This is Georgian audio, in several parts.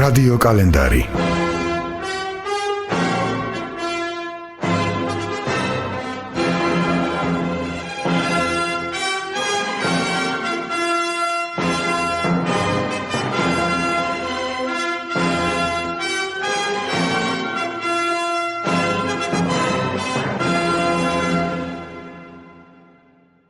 რადიო კალენდარი.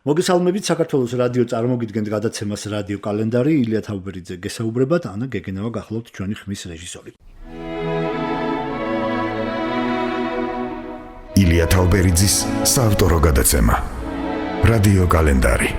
მოგესალმებით საქართველოს რადიო წარმოგიდგენთ გადაცემას რადიო კალენდარი. ილია თაუბერიძე გესაუბრებათ, ანა გეგენავა გახლავთ ჩვენი ხმის რეჟისორი. ილია თაუბერიძის საავტორო გადაცემა რადიო კალენდარი.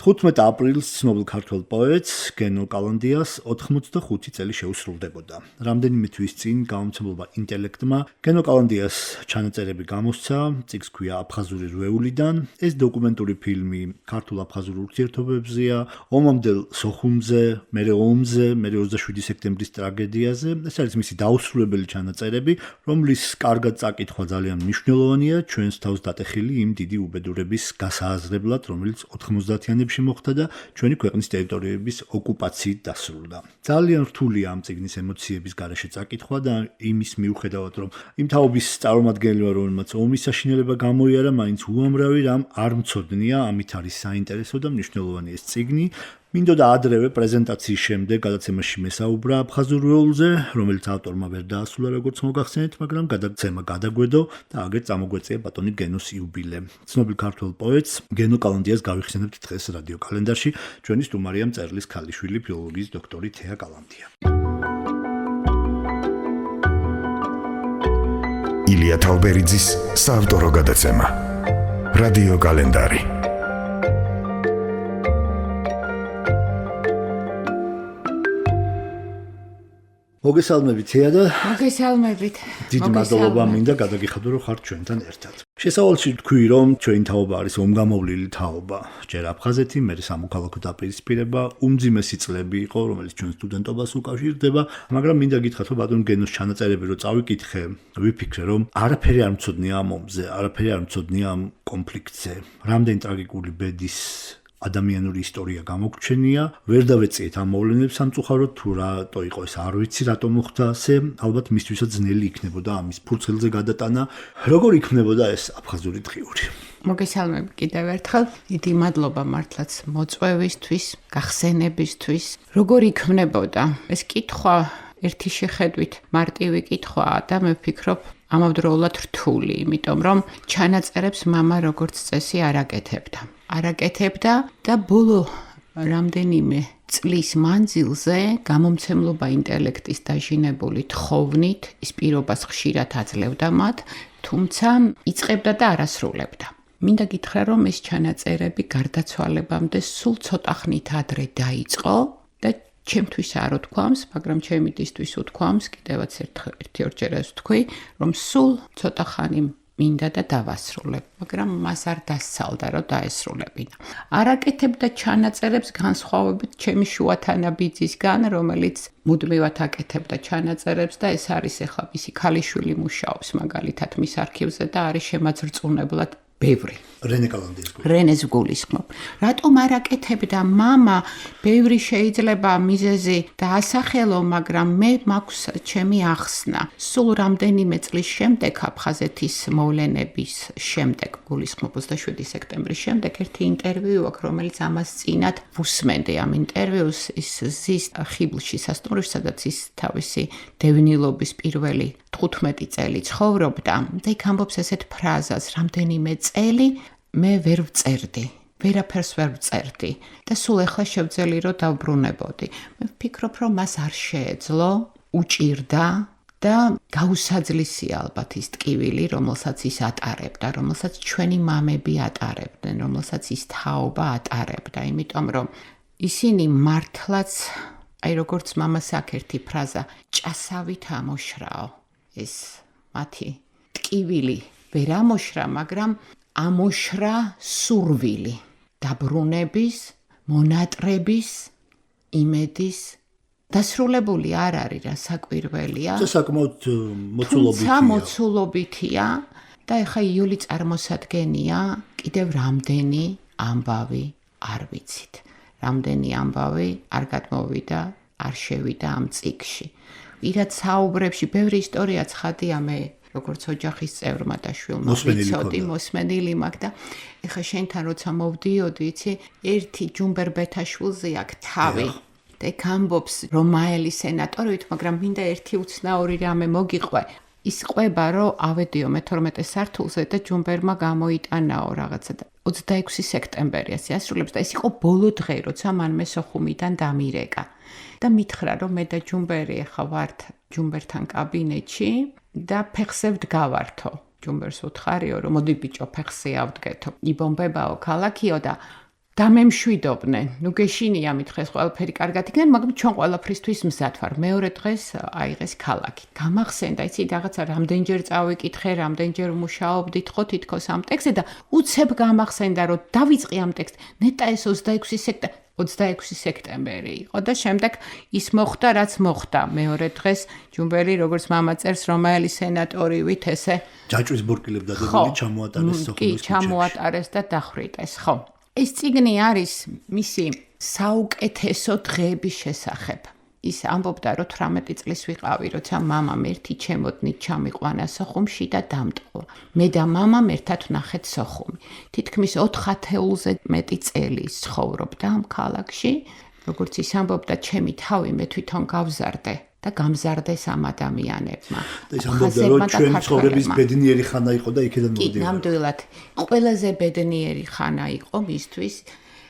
15 აპრილს ცნობილ ქართველ პოეტს გენო კალანდიას 85 წელი შეუსრულდებოდა. რამდენიმე თვის წინ გამომცემლობა ინტელექტმა გენო კალანდიას ჩანაწერები გამოსცა, წიგნს ჰქვია აფხაზური რვეულიდან. ეს დოკუმენტური ფილმი ქართულ-აფხაზურ ურთიერთობებზეა, ომამდელ სოხუმზე, მერე ომზე, მერე 27 სექტემბრის ტრაგედიაზე. ეს არის მისი დაუსრულებელი ჩანაწერები, რომლის კარგად წაკითხვა ძალიან მნიშვნელოვანია ჩვენს თავს დატეხილი იმ დიდი უბედურების გასააზრებლად, რომელიც 90-იანებში მოხდა და ჩვენი ქვეყნის ტერიტორიების ოკუპაციით დასრულდა. ძალიან რთულია ამ წიგნის ემოციების გარეშე წაკითხვა და იმის მიუხედავად, რომ იმ თაობის წარმომადგენელმა, რომელმაც ომის საშინელება გამოიარა, მაინც უამრავი რამ არ მცოდნია, ამით არის საინტერესო და მნიშვნელოვანი ეს წიგნი. მინდოდა ადრევე პრეზენტაციის შემდეგ გადაცემაში მესაუბრა აფხაზურ რვეულზე, რომელიც ავტორმა ვერ დაასრულა, როგორც მოგახსენეთ, მაგრამ გადაცემა გადაგვედო და აგერ წამოგვეწია ბატონი გენოს იუბილე. ცნობილ ქართველ პოეტს გენო კალანდიას გავიხსენებთ დღეს რადიო კალენდარში, ჩვენი სტუმარია მწერლის ქალიშვილი, ფილოლოგიის დოქტორი თეა კალანდია. ილია თაუბერიძის საავტორო გადაცემა რადიო კალენდარი. მოგესალმებით თეა და მოგესალმებით. დიდი მადლობა მინდა გადაგიხადო რომ ხართ ჩვენთან ერთად. შესავალში თქვი რომ ჩვენი თაობა არის ომგამოვლილი თაობა. ჯერ აფხაზეთი, მერე სამოქალაქო დაპირისპირება, უმძიმესი წლები იყო, რომელიც ჩვენ სტუდენტობას უკავშირდება, მაგრამ მინდა გითხრათ რომ ბატონ გენოს ჩანაწერები რო წავიკითხე, ვიფიქრე რომ არაფერი არ მცოდნია ამ ომზე, არაფერი არ მცოდნია ამ კონფლიქტზე. რამდენი ტრაგიკული ბედის ადამიანური ისტორია გამოგჩენია, ვერ დავეწიეთ ამ მოვლენებს სამწუხაროდ, თუ რატო იყო ეს არ ვიცი, რატომ მოხდა ასე, ალბათ მისთვისაც ძნელი იქნებოდა ამის ფურცელზე გადატანა. როგორ იქნებოდა ეს აფხაზური დღიური? მოგესალმებით კიდევ ერთხელ. დიდი მადლობა მართლაც მოწვევისთვის, გახსენებისთვის. როგორ იქნებოდა? ეს კითხვა ერთი შეხედვით მარტივი კითხვაა და მე ვფიქრობ ამავდროულად რთული, იმიტომ რომ ჩანაწერებს მამა როგორც წესი არაკეთებდა და ბოლო რამდენიმე წლის მანძილზე გამომცემლობა ინტელექტის დაჟინებული თხოვნით ის პირობას ხშირად აძლევდა მათ, თუმცა იწყებდა და არასრულებდა. მინდა გითხრა რომ ეს ჩანაწერები გარდაცვალებამდე სულ ცოტა ხნით ადრე დაიწყო და ჩემთვის არ უთქვამს, მაგრამ ჩემი დისთვის უთქვამს, კიდევაც ერთ-ორჯერ ეს ვთქვი, რომ სულ ცოტა ხანი მინდა და დავასრულებ, მაგრამ მას არ დასცალდა, რომ დაესრულებინა. არაკეთებდა ჩანაწერებს განსხვავებით ჩემი შუათანაბიძისგან, რომელიც მუდმივად აკეთებდა ჩანაწერებს და ეს არის ახლა მისი ქალიშვილი მუშაობს მაგალითად მის არქივზე და არის შემაძრწუნებლად ბევრი. რენეს გულისხმობ. რატომ არაკეთებდა მამა? ბევრი შეიძლება მიზეზი დაასახელო, მაგრამ მე მაქვს ჩემი ახსნა. სულ რამდენიმე წლის შემდეგ აფხაზეთის მოვლენების შემდეგ, გულისხმობ 27 სექტემბრის შემდეგ ერთი ინტერვიუ აქვს, რომელიც ამას წინათ ვუსმენდი ამ ინტერვიუს ის ზის ხიბლში სასტუმროში, სადაც ის თავისი დევნილობის პირველი 15 წელი ცხოვრობდა და იქ ამბობს ესეთ ფრაზას, რამდენიმე წელი მე ვერ ვწერდი, ვერაფერს ვერ ვწერდი და სულ ახლა შევძელი რომ დავბრუნებოდი. მე ვფიქრობ რომ მას არ შეეძლო, უჭირდა და გაუსაძლისია ალბათ ის ტკივილი, რომელსაც ის ატარებდა, რომელსაც ჩვენი მამები ატარებდნენ, რომელსაც ის თაობა ატარებდა, იმიტომ რომ ისინი მართლაც, აი როგორც მამას აქ ერთი ფრაზა, ჭასავით ამოშრაო. ეს მათი ტკივილი ვერ ამოშრა, მაგრამ ამოშრა სურვილი, დაბრუნების, მონატრების, იმედის, დასრულებული არ არის რა საკვირველია. საკმაოდ მოცულობითია და ეხა იული წარმოსადგენია კიდევ რამდენი ამბავი არ ვიცით. რამდენი ამბავი არ გადმოვიდა, არ შევიდა ამ წიგნში. პირად საუბრებში ბევრი ისტორია ცხადია მე როგორც ოჯახის წევრმა და შვილმა ვიცოდი, მოსმენილი მაქვს და ეხლა შენთან როცა მოვდიოდი, იცი, ერთი ჯუმბერ ბეთაშვილზე აქვს თავი. და ამბობს რომ მაელი სენატორივით, მაგრამ მინდა ერთი უცნაური რამე მოგიყვე. ის ყვება რომ ავედიო მე-12 სართულზე და ჯუმბერმა გამოიტანაო რაღაცა და 26 სექტემბერია ასრულებს და ეს იყო ბოლო დღე, როცა მან მე სოხუმიდან დამირეკა. და მითხრა რომ მე და ჯუმბერი ახლა ვართ ჯუმბერთან კაბინეტში და ფეხზე ვდგავართო. ჯუმბერს უთხარიო რომ მოდი ბიჭო ფეხზე ავდგეთო. იბომბებაო ქალაქიო და დამემშვიდობდნენ. ნუ გეშინია მითხრეს ყველაფერი კარგად იქნება, მაგრამ ჩვენ ყველაფრისთვის მზად ვარ. მეორე დღეს აიღეს ქალაქი. გამახსენდა, იცი, რაღაცა რამდენჯერ წავიკითხე, რამდენჯერ მუშაობდით ხო თითქოს ამ ტექსტზე და უცებ გამახსენდა, რომ დავიწყე ამ ტექსტს. ნეტა ეს 26 სექტემბერი იყო და შემდეგ ის მოხდა, რაც მოხდა. მეორე დღეს ჯუმბერი, როგორც მამა წერს, რომაელი სენატორივით ესე ჯაჭვის ბურკილებ დადებული ჩამოატარეს სოხუმის კი, ჩამოატარეს და დახვრიტეს, ხო. ეს წიგნი არის მისი საუკეთესო დღეების შესახებ. ის ამბობდა, რომ 18 წლის ვიყავი, როცა მამამ ერთი ჩემოდნით ჩამიყვანა სოხუმში და დამტყვა. მე და მამამ ერთად ვნახეთ სოხუმი. თითქმის 4 ათეულზე მეტი წელი ცხოვრობდა ამ ქალაქში. როგორც ის ამბობდა, ჩემი თავი მე თვითონ გავზარდე და გამზარდეს ამ ადამიანებმა. და ის ამბობდა, რომ ჩვენი ცხოვრების ბედნიერი ხანა იყო და იქიდან მოვიდა. კი, ნამდვილად. ყველაზე ბედნიერი ხანა იყო მისთვის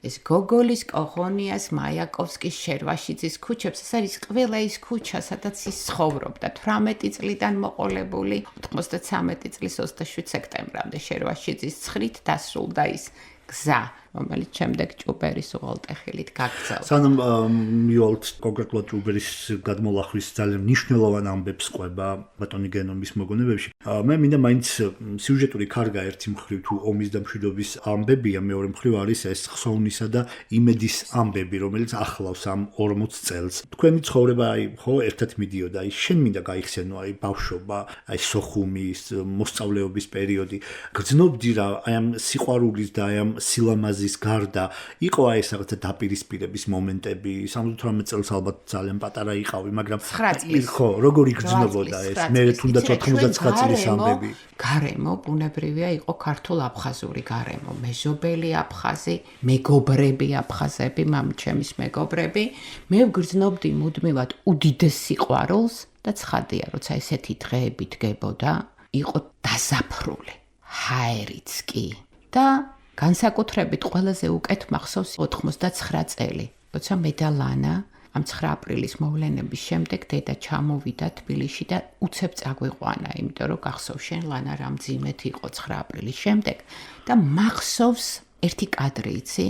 ეს გოგოლის, კოღონიას, მაიაკოვსკის, შერვაშიძის ქუჩებს. ეს არის ყველა ის ქუჩა, სადაც ის ცხოვრობდა. 18 წლიდან მოყოლებული 93 წლის 27 სექტემბრამდე შერვაშიძის ცხრით დასრულდა ის გზა, რომელიც შემდეგ ჭუბერის უღელტეხილით გაგრძელდა. სანამ მივალთ კონკრეტულად ჭუბერის გადმოლახვის ძალიან მნიშვნელოვან ამბებს ყვება ბატონი გენომის მოგონებებში. მე მინდა მაინც სიუჟეტური კარგა ერთი მხრივ თუ ომის და მშვიდობის ამბებია, მეორე მხრივ არის ეს ხსოვნისა და იმედის ამბები, რომელიც ახლავს ამ 40 წელს. თქვენი ცხოვრება აი ხო ერთად მიდიოდა, აი შენ მინდა გაიხსენო აი ბავშვობა, აი სოხუმის მოსწავლეობის პერიოდი. გრძნობდი რა აი ამ სიყვარულის და აი ამ სილამაზის გარდა იყო აი ეს რაღაცა დაპირისპირების მომენტები. 78 წელს ალბათ ძალიან პატარა იყავი, მაგრამ 9 წლის ხო, როგორი გრძნობოდა ეს? მე თუნდაც 99 წლის ამბები. გარემო ბუნებრივია იყო ქართულ-აფხაზური გარემო, მეზობელი აფხაზი, მეგობრები აფხაზები, მამჩემის მეგობრები. მე ვგრძნობდი მუდმივად უდიდეს სიყვარულს და ცხადია, როცა ესეთი დღეები დგებოდა, იყო დასაფრული. ჰაერიც კი და განსაკუთრებით ყველაზე უკეთ მახსოვს 89 წელი, როცა მე და ლანა ამ 9 აპრილის მოვლენების შემდეგ დედა ჩამოვიდა თბილისში და უცებ წაგვიყვანა, იმიტომ რომ გახსოვს შენ ლანა რა მძიმედ იყო 9 აპრილის შემდეგ და მახსოვს ერთი კადრი იცი,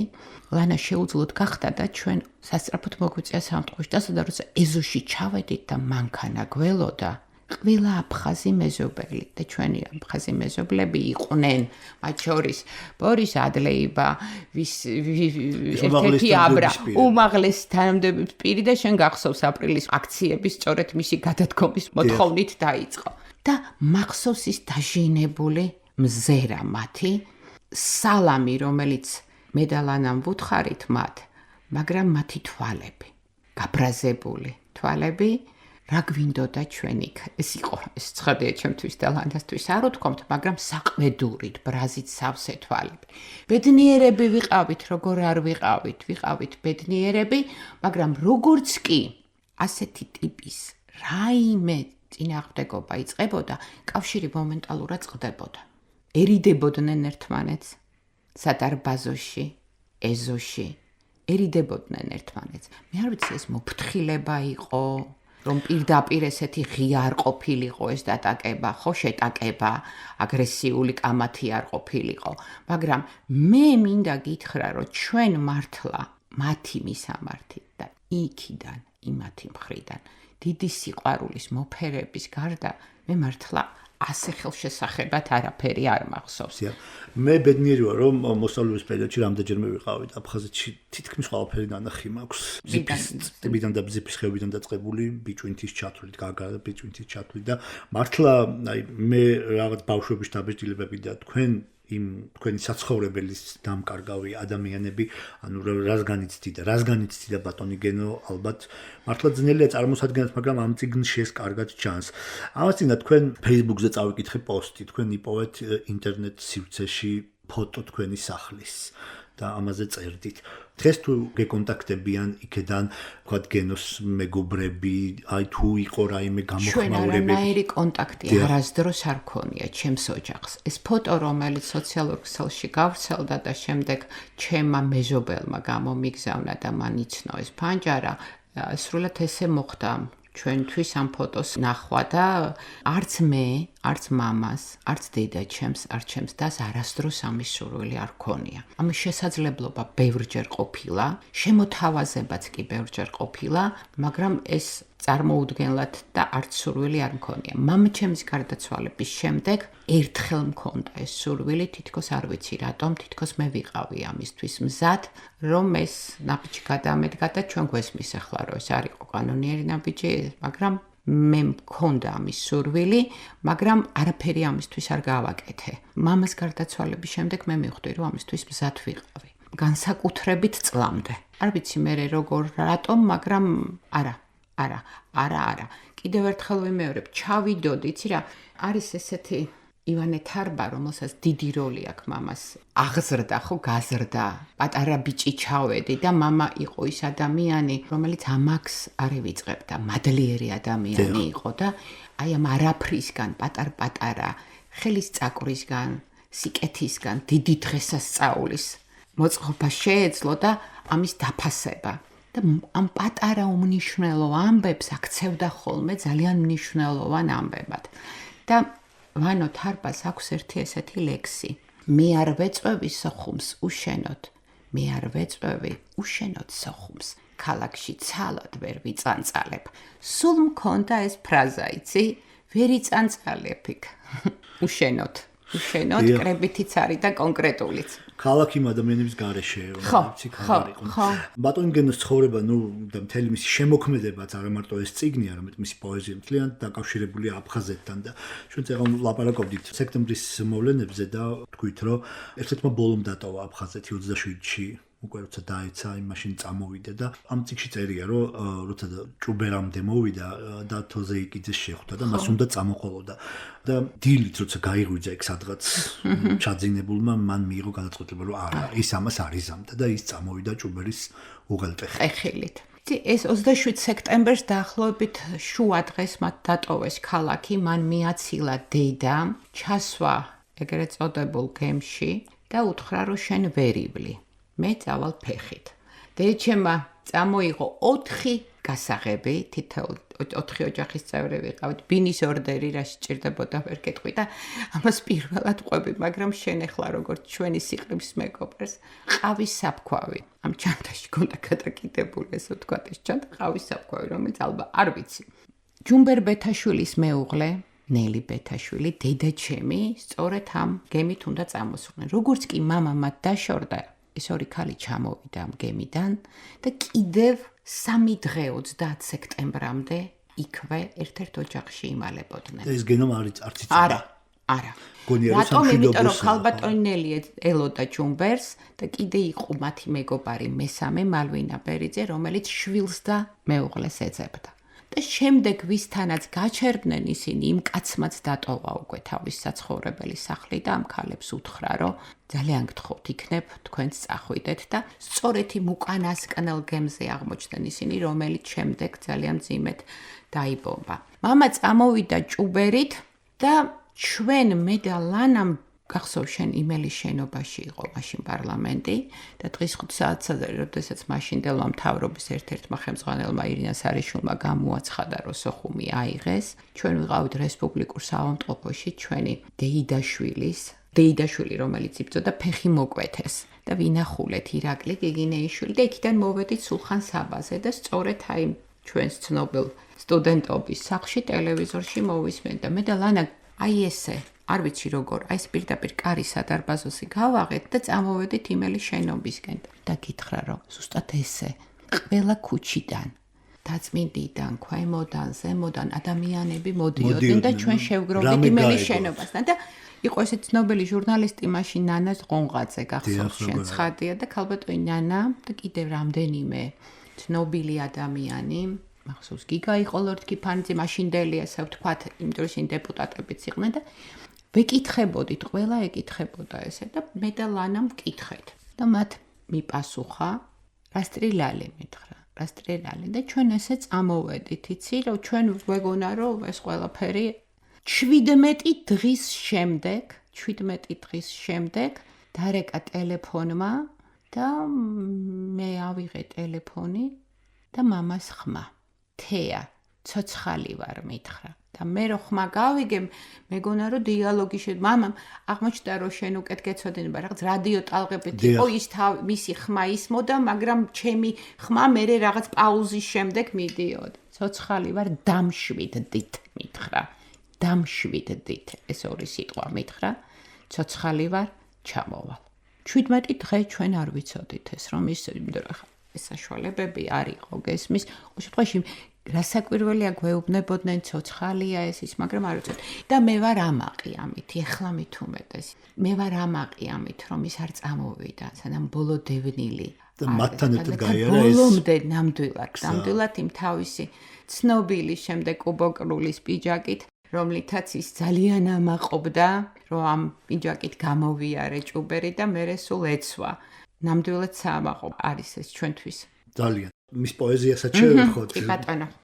ლანა შეუძლოდ გახდა და ჩვენ სასწრაფოდ მოგვიწია სამწყურში და სადაც როცა ეზოში ჩავედით და მანქანა გველოდა ყველა აფხაზი მეზობელი და ჩვენი აფხაზი მეზობლები იყვნენ, მათ შორის ბორის ადლეიბა, ერთ-ერთი აბრა, უმაღლესი თანამდებობის პირი და შენ გახსოვს აპრილის აქციების სწორედ მისი გადადგომის მოთხოვნით დაიწყო. და მახსოვს ის დაჟინებული მზერა მათი, სალამი, რომელიც მე და ლანამ ვუთხარით მათ, მაგრამ მათი თვალები, გაბრაზებული თვალები რა გვინდოდა ჩვენ იქ. ეს იყო ეს ცხადია ჩემთვის და ლანდასთვის არ ვთქვამთ, მაგრამ საყმედურით, ბრაზით სავსე თვალები. ბედნიერები ვიყავით, როგორ არ ვიყავით ბედნიერები, მაგრამ როგორც კი ასეთი ტიპის რაიმე წინააღმდეგობა იწყებოდა, კავშირი მომენტალურად წყდებოდა. ერიდებოდნენ ერთმანეთს, სადარბაზოში, ეზოში, ერიდებოდნენ ერთმანეთს. მე არ ვიცი ეს მოფრთხილება იყო, რომ პირდაპირ ესეთი ღია არ ყოფილიყო ეს დატაკება, ხო შეტაკება, აგრესიული კამათი არ ყოფილიყო, მაგრამ მე მინდა გითხრა, რომ ჩვენ მართლა მათი მისამართით და იქიდან, იმათი მხრიდან, დიდი სიყვარულის მოფერების გარდა, მე მართლა ასე ხელშესახებად არაფერი არ მახსოვს. მე ბედნიერი ვარ, რომ მოსწავლეობის პერიოდში რამდენჯერმე ვიყავით აფხაზეთში, თითქმის ყველაფერი ნანახი მაქვს. ტბიდან და ბზიფის ხეობიდან დაწყებული, ბიჭვინთის ჩათვლით, გაგარა ბიჭვინთის ჩათვლით და მართლა აი მე რაღაც ბავშვობის დაბეჭდილებები და თქვენ იმ თქვენი საცხოვრებელის დამკარგავი ადამიანები, ანუ რას განიცდიდა ბატონი გენო, ალბათ მართლა ძნელია წარმოსადგენთ, მაგრამ ამ წიგნში ეს კარგად ჩანს. ამას წინა თქვენ Facebook-ზე წავიკითხე პოსტი, თქვენ იპოვეთ ინტერნეტ სივრცეში ფოტო თქვენი სახლის და ამაზე წერდით. დღეს თუ გეკონტაქტებიან იქედან, ვთქვათ, გენოს მეგობრები, აი თუ იყო რაიმე გამოხმაურებები. ჩვენ არანაირი კონტაქტი არასდროს არ ქონია ჩემს ოჯახს. ეს ფოტო, რომელიც სოციალურ ქსელში გავრცელდა და შემდეგ ჩემმა მეზობელმა გამომიგზავნა და მან იცნო ეს ფანჯარა, სრულად ესე მოხდა. ჩვენთვის ამ ფოტოს ნახვა და არც მე, არც მამას, არც დედაჩემს, არც ჩემს დას არასდროს ამის სურვილი არ ქონია. ამის შესაძლებლობა ბევრჯერ ყოფილა, შემოთავაზებაც კი ბევრჯერ ყოფილა, მაგრამ ეს წარმოუდგენლად და არც სურვილი არ მქონია. მამაჩემის გარდაცვალების შემდეგ ერთხელ მქონდა ეს სურვილი, თითქოს არ ვიცი რატომ, თითქოს მე ვიყავი ამისთვის მზად, რომ ეს ნაბიჯი გადამედგა და ჩვენ გვესმის ახლა, რომ ეს არ იყო კანონიერი ნაბიჯი, მაგრამ მე მქონდა ამის სურვილი, მაგრამ არაფერი ამისთვის არ გავაკეთე. მამას გარდაცვალების შემდეგ მე მივხვდი, რომ ამისთვის მზად ვიყავი. განსაკუთრებით წლამდე. არ ვიცი მე როგორ, რატომ, მაგრამ არა. კიდევ ერთხელ ვიმეორებ, ჩავიდოდი, იცი რა, არის ესეთი ივანე თარბა, რომელსაც დიდი როლი აქვს მამას. აღზრდა, ხო, გაზრდა. პატარა ბიჭი ჩავედი და მამა იყო ის ადამიანი, რომელიც ამაკს არ ივიწყებდა. მადლიერი ადამიანი იყო და აი ამ არაფრისგან, პატარ-პატარა ხელის წაკვრისგან, სიკეთისგან, დიდი დღესასწაულის მოწყობა შეეძლო და ამის დაფასება. და ამ პატარა უმნიშვნელო ამბებს აქცევდა ხოლმე ძალიან მნიშვნელოვან ამბებად. და ვანო თარბას აქვს ერთი ესეთი ლექსი. მე არ ვეწვევი სოხუმს უშენოდ, მე არ ვეწვევი უშენოდ სოხუმს. ქალაქში ცალად ვერ ვიწანწალებ. სულ მქონდა ეს ფრაზა, იცი? ვერ იწანწალებ იქ. უშენოდ, კრებითიც არის და კონკრეტულიც. ქალაქი ადამიანების გარეშე, ვიცი, ხარ იყო. ბატონ გენოს ცხოვრება, და მთელი მისი შემოქმედებაც არა მარტო ეს წიგნი, არამედ მისი პოეზია მთლიანად დაკავშირებულია აფხაზეთთან და ჩვენ წეგან ლაპარაკობდით სექტემბრის მოვლენებზე და თქვით, რომ ერთ-ერთმა ბოლომ დატოვა აფხაზეთი 27-ში. უკვე როცა დაეცა, იმაშინ წამოვიდა და ამ წიგნში წერია, რომ როცა ჭუბერამდე მოვიდა და თოზეიკიძეს შეხვდა და მას უნდა წამოყოლოდა და დილით როცა გაიღვიძა იქ სადღაც ჩაძინებულმა მან მიიღო გადაწყვეტილება, რომ არა, ის ამას არ იზამდა და ის წამოვიდა ჭუბერის უღელტეხილით. ეს 27 სექტემბერს დაახლოებით შუა დღეს მათ დატოვეს ქალაქი, მან მიაცილა დედა, ჩასვა ეგრეთ წოდებულ გემში და უთხრა, რომ შენ ვერივლი. მე წავალ ფეხით. დედაჩემმა წამოიღო 4 გასაღები, თითოეულ 4 ოჯახის წევრი ვიყავით, ბინის ორდერი რა სჭირდებოდა ვერ გეტყვი და ამას პირველად ყვები, მაგრამ შენ ახლა როგორც ჩვენი სიყრმის მეგობრს, ყავის საფქვავი. ამ ჩანთაში გონდა გადაკიდებული, ესე ვთქვათ, ეს ჩანთა ყავის საფქვავი, რომელიც ალბათ არ ვიცი. ჯუმბერ ბეთაშვილის მეუღლე ნელი ბეთაშვილი, დედაჩემი, სწორედ ამ გემით უნდა წამოსულიყვნენ. როგორც კი მამა მათ დაშორდა, ეს ორი ქალი ჩამოვიდა ამ გემიდან და კიდევ 3 დღე 30 სექტემბრამდე იქვე ერთ-ერთ ოჯახში იმალებოდნენ. ეს გენომ არც იცოდა. არა. რატომ? იმიტომ რომ ქალბატონი ნელი ელოდა ჯუმბერს და კიდე იყო მათი მეგობარი მესამე მალვინა ბერიძე, რომელიც შვილს და მეუღლეს ეძებდა. და შემდეგ ვისთანაც გაჩერდნენ ისინი, იმ კაცმაც დატოვა უკვე თავის საცხოვრებელი სახლი და ამ ქალებს უთხრა, რომ ძალიან გთხოვთ, იქნებ თქვენც წახვიდეთ და სწორედ იმ უკანასკნელ გემზე აღმოჩნდნენ ისინი, რომელიც შემდეგ ძალიან მძიმედ დაიბომბა. მამა წამოვიდა ჭუბერით და ჩვენ მე და ლანამ გახსოვ შენ იმელის შენობაში იყო მაშინ პარლამენტი და დღის 5 საათზე, როდესაც მაშინდელმა მთავრობის ერთ-ერთმა ხელმძღვანელმა ირინა სარიშვილმა გამოაცხადა, რომ სოხუმი აიღეს, ჩვენ ვიყავით რესპუბლიკურ საავადმყოფოში ჩვენი დეიდაშვილი, რომელიც იბრძოდა ფეხი მოკვეთეს და ვინახულეთ ირაკლი გიგინეიშვილი და იქიდან მოვედით სულხან საბაზე და სწორედ აი ჩვენს ცნობილ სტუდენტობის სახლში ტელევიზორში მოვისმენთ და მე და ლანა აი ესე არ ვიცი როგორ, აი ეს პირდაპირ კარის სადარბაზოსი გავაღეთ და წამოვედით იმელის შენობისკენ და გითხრა, რომ ზუსტად ესე ყველა ქუჩიდან დაწმინდიდან, ქვემოდან, ზემოდან ადამიანები მოდიოდნენ და ჩვენ შევგროვდით იმელის შენობასთან და იყო ესე ცნობილი ჟურნალისტი მაშინ ნანა ზღონღაძე გახსოვს შენ ცხადია და ქალბატონი ნანა და კიდევ რამდენიმე ცნობილი ადამიანი მახსოვს გიგა იყო ლორდ-კიფანიძე მაშინდელი ასე ვთქვათ იმიტომ რომ შენ დეპუტატებიც იყვნენ და ვეკითხებოდით ყველა ეკითხებოდა ესე და მე და ლანამ ვკითხეთ და მათ მიპასუხა რასტრილალი მითხრა რასტრილალი და ჩვენ ესე წამოვედით იცი რომ ჩვენ ვეგონა რომ ეს ყველაფერი 17 დღის შემდეგ დარეკა ტელეფონმა და მე ავიღე ტელეფონი და მამას ხმა თეა ცოცხალი ვარ მითხრა და მე რო ხმა გავიგე მეგონა რომ დიალოგი მამამ აღმოჩნდა რომ შენ უკეთ გეცოდინება რაღაც რადიო ტალღებით იყო ის მისი ხმა ისმოდა მაგრამ ჩემი ხმა მე რაღაც პაუზის შემდეგ მიდიოდა ცოცხალი ვარ დამშვიდდით მითხრა დამშვიდდით ეს ორი სიტყვა მითხრა ცოცხალი ვარ ჩამოვალ 17 დღე ჩვენ არ ვიცოდით ეს რომ ის საშუალებები არ იყო გესმის ყოველ შემთხვევაში რასაკვირველია გვეუბნებოდნენ ცოცხალია ეს ის მაგრამ არ ვიცოდი და მე ვარ ამაყი ამით ეხლა მით უმეტეს მე ვარ ამაყი ამით რომ ის არ წამოვიდა სანამ ბოლო დევნილი და მათთან ერთად გაიარა ეს ბოლომდე ნამდვილად იმ თავისი ცნობილი შემდეგ უბოკრულის პიჯაკით რომლითაც ის ძალიან ამაყობდა რომ ამ პიჯაკით გამოვიარე ჭუბერი და მე სულ ეცვა ნამდვილად საამაყო არის ეს ჩვენთვის ძალიან მის პოეზიასაც შევეხოთ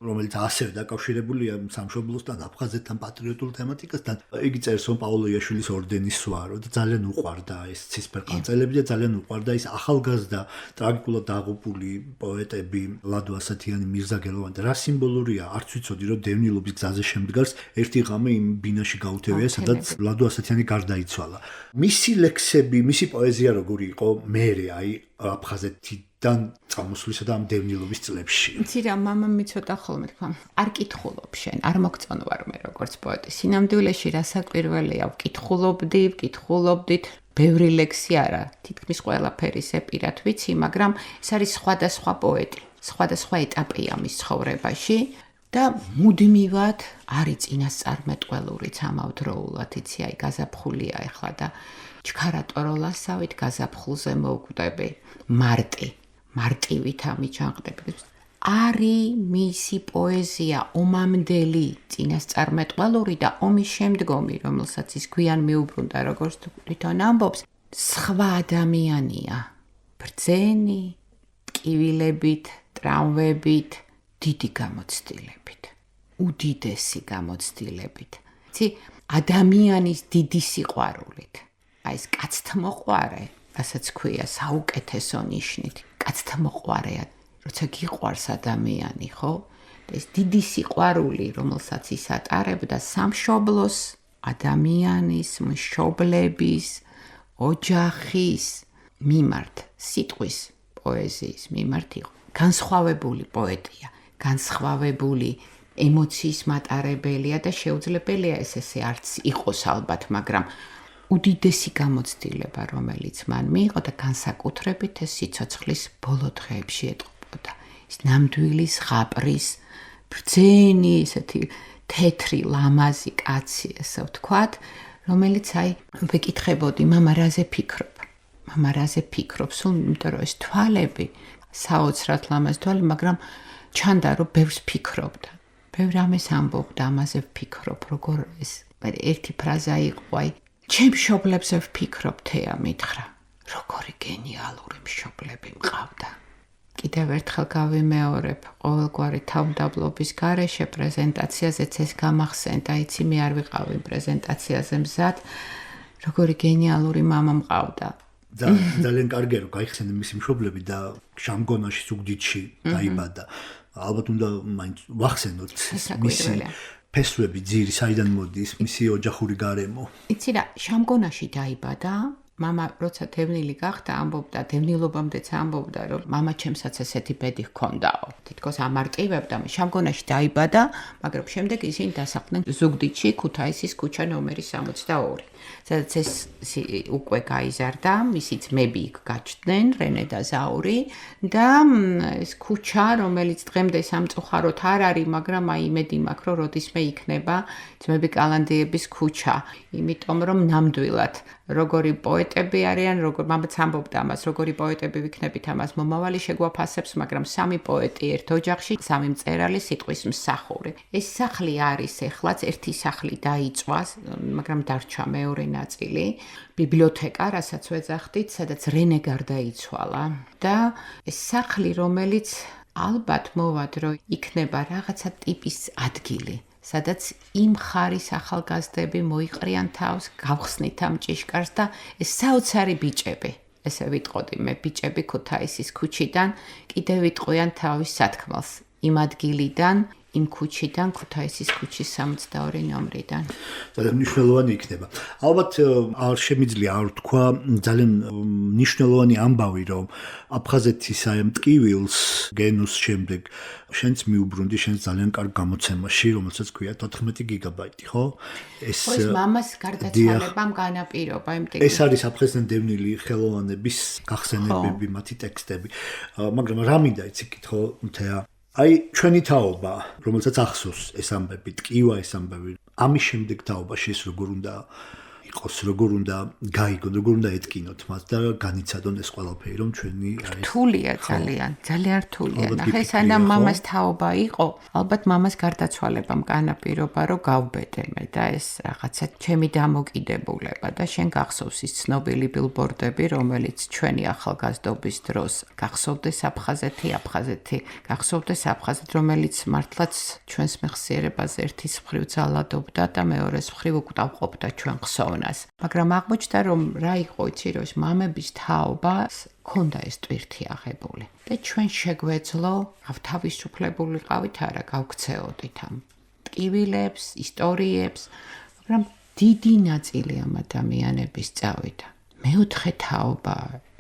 რომელიც ასევე დაკავშირებულია სამშობლოსთან აფხაზეთთან პატრიოტულ თემატიკასთან იგი წერს რომ პაოლოიაშვილის ორდენის სვარო და ძალიან უყვარდა ეს ცისფერყანწელები და ძალიან უყვარდა ის ახალგაზრდა ტრაგიკულად დაღუპული პოეტები ლადო ასათიანი მირზა გელოვანი და რა სიმბოლურია არც ვიცოდი რომ დევნილობის გზაზე შემდგარს ერთი ღამე იმ ბინაში გაუთევია სადაც ლადო ასათიანი გარდაიცვალა მისი ლექსები მისი პოეზია როგორი იყო მერე აი აფხაზეთიდან წამოსვლისა და ამ დევნილობის წლებში. იცი რა, მამამ მიცოდა ხოლმე თქვა, არ კითხულობ შენ, არ მოგწონვარ მე როგორც პოეტი. სინამდვილეში რასაკვირველია, ვკითხულობდით, ბევრი ლექსი არა, თითქმის ყველაფერი სეპირად ვიცი, მაგრამ ეს არის სხვადასხვა პოეტი, სხვადასხვა ეტაპია მის ცხოვრებაში და მუდმივად არის წინასწარმეტყველურიც ამავდროულად, იცი, აი გაზაფხულია ეხლა და ჩქარატოროლასავით გაზაფხულზე მოვკვდები მარტივით ამიჩანყდები არის მისი პოეზია ომამდელი წინასწარმეტყველური და ომის შემდგომი რომელსაც ის გვიან მიუბრუნდა როგორც თვითონ ამბობს სხვა ადამიანია ბრძენი ტკივილებით ტრამვებით დიდი გამოცდილებით უდიდესი გამოცდილებით იცი ადამიანის დიდი სიყვარულით აი ეს კაცთმოყვარე, რასაც ქვია საუკეთესო ნიშნით, კაცთმოყვარეა, როცა გიყვარს ადამიანი, ხო? ეს დიდი სიყვარული, რომელსაც ის ატარებდა სამშობლოს, ადამიანის, მშობლების, ოჯახის მიმართ, სიტყვის პოეზიის მიმართ იყო. განსხვავებული პოეტია, განსხვავებული ემოციის მატარებელია და შეუძლებელია ესე არც იყოს ალბათ, მაგრამ უდიდესი გამოცდილება, რომელიც მან მიიღო და განსაკუთრებით ეს სიცოცხლის ბოლო დღეებში ეტყობოდა. ის ნამდვილი ზღაპრის ბრძენი, ესეთი თეთრი ლამაზი კაცი, ესე ვთქვათ, რომელიც აი ვეკითხებოდი, მამა რაზე ფიქრობ? მამა რაზე ფიქრობ? სულ იმიტომ რომ ეს თვალები, საოცრად ლამაზ თვალი, მაგრამ ჩანდა რომ ბევრს ფიქრობდა. ბევრ ამას ამბობდა, ამაზე ვფიქრობ, როგორ ეს ერთი ფრაზა იყო, აი ჩემ მშობლებზე ვფიქრობ თეა მითხრა როგორი გენიალური მშობლები მყავდა კიდევ ერთხელ გავიმეორებ ყოველგვარი თავმდაბლობის გარეშე პრეზენტაციაზეც ეს გამახსენდა იცი მე არ ვიყავი პრეზენტაციაზე მზად როგორი გენიალური მამა მყავდა ძალიან კარგია რომ გაიხსენე მისი მშობლები და შამგონაში ზუგდიდში დაიბადა ალბათ უნდა მაინც ვახსენოთ მისი ფესვები ძირი საიდან მოდის მისი ოჯახური გარემო იცი რა შამგონაში დაიბადა მამა როცა დევნილი გახდა, ამბობდა, დევნილობამდეც ამბობდა, რომ მამა ჩემსაც ესეთი ბედი ჰქონდაო. თითქოს ამარტივებდა, შამგონაში დაიბადა, მაგრამ შემდეგ ისინი დასახლდნენ ზუგდიდში, ქუთაისის ქუჩა ნომერი 62. სადაც ეს უკვე გაიზარდა, მისი ძმები იქ გაჩნდნენ, რენე და ზაური და ეს ქუჩა, რომელიც დღემდე სამწუხაროდ არ არის, მაგრამ აი იმედი მაქვს, რომ როდისმე იქნება ძმები კალანდიების ქუჩა, იმიტომ რომ ნამდვილად როგორი პოეტები არიან, როგორ მამაც ამბობდა ამას, როგორი პოეტები ვიქნებით ამას მომავალი შეგვაფასებს, მაგრამ სამი პოეტი ერთ ოჯახში, სამი მწერალი სიტყვის მსახური. ეს სახლი არის ეხლაც, ერთი სახლი დაიწვა, მაგრამ დარჩა მეორე ნაწილი, ბიბლიოთეკა, რასაც ვეძახდით, სადაც რენე გარდაიცვალა და ეს სახლი, რომელიც ალბათ მოვად, რომ იქნება რაღაცა ტიპის ადგილი. სადაც იმ ხარის ახალგაზრდები მოიყრიან თავს, გავხსნით ამ ჭიშკარს და ეს საოცარი ბიჭები, ესე ვიტყოდი მე, ბიჭები ქუთაისის ქუჩიდან კიდევ ვიტყვიან თავის სათქმელს იმ ადგილიდან, იმ ქუჩიდან, ქუთაისის ქუჩის 62 ნომრიდან. ძალიან მნიშვნელოვანი იქნება. ალბათ არ შემიძლია არ თქვა ძალიან მნიშვნელოვანი ამბავი, რომ აფხაზეთის აი მტკივილს გენუს შემდეგ შენც მიუბრუნდი შენს ძალიან კარგ გამოცემაში, რომელსაც ქვია 14 გიგაბაიტი, ხო? ეს მამას გარდაცვალებამ განაპირობა იმ ტექსტში. ეს არის აფხაზეთიდან დევნილი ხელოვანების გახსენებები, მათი ტექსტები. მაგრამ რა მინდა იცი კითხო მთეა აი ჩვენი თაობა, რომელსაც ახსოვს ეს ამბები, ტკივა ეს ამბები, ამის შემდეგ თაობაში ეს როგორ უნდა იყოს, როგორ უნდა გაიგონ, როგორ უნდა ეტკინოთ მას და განიცადონ ეს ყველაფერი, რომ ჩვენი არის რთულია ძალიან, ძალიან რთულია. ნახე, სანამ მამას თაობა იყო, ალბათ მამას გარდაცვალებამ განაპირობა, რომ გავბედე მე და ეს რაღაცა ჩემი დამოკიდებულება და შენ გახსოვს ის ცნობილი ბილბორდები, რომელიც ჩვენი ახალგაზრდობის დროს გახსოვდეს აფხაზეთი, გახსოვდეს აფხაზეთ, რომელიც მართლაც ჩვენს მეხსიერებაზე ერთის მხრივ ძალადობდა და მეორეს მხრივ უკტავყოფდა ჩვენ ხსოვნას. მაგრამ აღმოჩნდა რომ რა იყო იცი რომ მამების თაობას ქონდა ეს ტვირთი აღებული და ჩვენ შეგვეძლო თავისუფლებული ყავით არა გავქცეოდით ამ ტკივილებს, ისტორიებს, მაგრამ დიდი ნაწილი ამ ადამიანების წავიდა. მეოთხე თაობა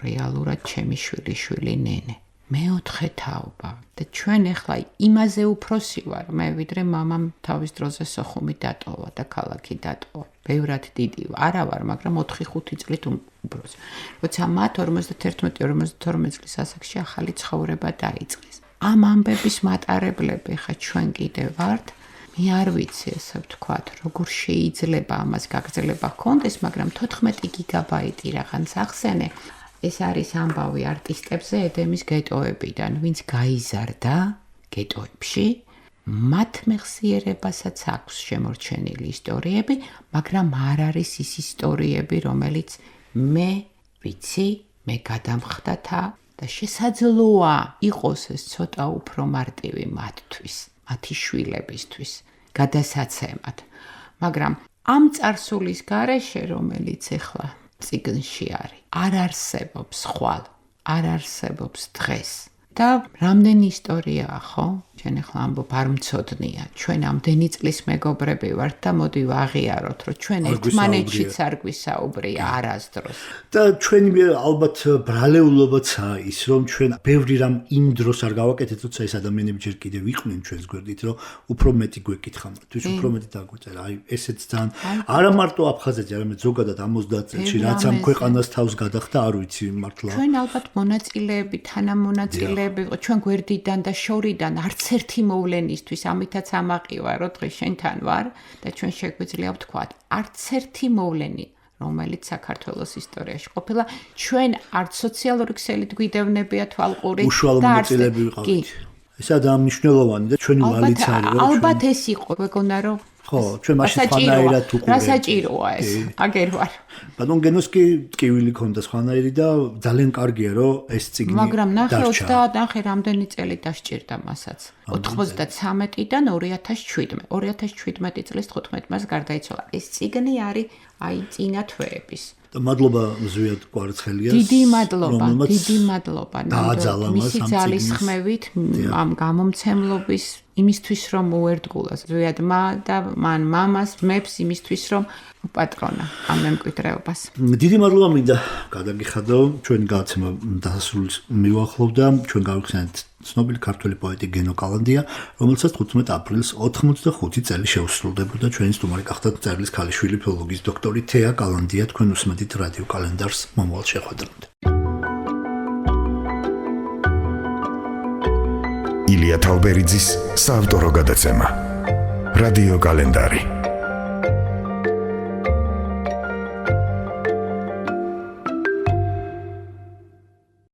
რეალურად ჩემი შვილიშვილი ნენე. მეოთხე თაობა და ჩვენ ახლა იმაზე უფროსი ვარ მე ვიდრე მამამ თავის დროზე სოხუმი დატოვა და ქალაქი დატოვა. ბევრად დიდი არა ვარ, მაგრამ 4-5 წლით უფროსი. როცა მათ 51-52 წლის ასაკში ახალი ცხოვრება დაიწყეს. ამ ამბების მატარებლები ხა ჩვენ კიდე ვართ. მე არ ვიცი ესე ვთქვათ, როგორ შეიძლება ამას გაგრძელება ჰქონდეს, მაგრამ 14 გიგაბაიტი რაღაც ახსენე. ეს არის ამბავი არტისტებზე ედემის გეტოებიდან, ვინც გაიზარდა გეტოებში, მათ მეხსიერებასაც აქვს შემორჩენილი ისტორიები, მაგრამ არ არის ის ისტორიები, რომელიც მე ვიცი, მე გადამხდათა და შესაძლოა იყოს ეს ცოტა უფრო მარტივი მათთვის, მათი შვილებისთვის, გადასაცემად. მაგრამ ამ წარსულის გარეშე, რომელიც ეხლა წიგნში არის, არ არსებობს ხვალ, არ არსებობს დღეს. და რამდენი ისტორიაა, ხო? ჩვენ ახლა ამბობ არ მცოდნია. ჩვენ ამდენი წლის მეგობრები ვართ და მოდი ვაღიაროთ, რომ ჩვენ ერთმანეთშიც არ გვისაუბრია არასდროს. და ჩვენი ალბათ ბრალეულობაცაა ის, რომ ჩვენ ბევრი რამ იმ დროს არ გავაკეთეთ, თორსა ეს ადამიანები ჯერ კიდევ იყვნენ ჩვენს გვერდით, რომ უფრო მეტი გვეკითხა, თვის უფრო მეტი დაგვეწერა. აი ესეც ძალიან არა მარტო აფხაზეთში, არამედ ზოგადად 70 წელში რაც ამ ქვეყანას თავს გადახდა, არ ვიცი მართლა. ჩვენ ალბათ მონაწილეები, თანამონაწილეები, ჩვენ გვერდიდან და შორიდან არც ერთი მოვლენისთვის ამითაც ამაყივა, რომ დღეს შენთან ვარ და ჩვენ შეგვიძლია ვთქვათ, არც ერთი მოვლენი, რომელიც საქართველოს ისტორიაში ყოფილა, ჩვენ არც სოციალური ქსელით გვიდევნებია თვალყური უშუალო მონაწილეები ვიყავით. ესა ძალიან მნიშვნელოვანი და ჩვენი ვალიც არის, რომ ალბათ ეს იყო, მეგონა რომ ხო, ჩვენ მაშინ სხვანაირად უყურებთ. რა საჭიროა ეს? აგერ ვარ. ბატონ გენოს კი ტკივილი ქონდა სხვანაირი და ძალიან კარგია, რომ ეს წიგნი მაგრამ ნახე 29 რამდენი წელი დასჭირდა მასაც. 93-დან 2017. 2017 წლის 15 მას გარდაიცვალა. ეს წიგნი არის აი წინა თვეების. და მადლობა ზვიად კვარცხელიას. დიდი მადლობა. დააძალა მას მისი ამ ძალის წიგნის. ხმევით ამ გამომცემლობის იმისთვის რომ უერთგულას ზვიადმა და მან მამას მებს იმისთვის რომ უპატრონა ამ მემკვიდრეობას. დიდი მადლობა მინდა გადაგიხადო ჩვენ გადაცემა დასასრულს მივახლოვდა ჩვენ გავიხსენეთ ცნობილი ქართველი პოეტი გენო კალანდია რომელსაც 15 აპრილს 85 წელი შეუსრულდებოდა ჩვენი სტუმარი გახდათ წერლის ქალიშვილი ფილოლოგიის დოქტორი თეა კალანდია თქვენ უსმენთ რადიო კალენდარს მომავალ შეხვედრამდე ილია თალბერიძის საავტორო გადაცემა რადიო კალენდარი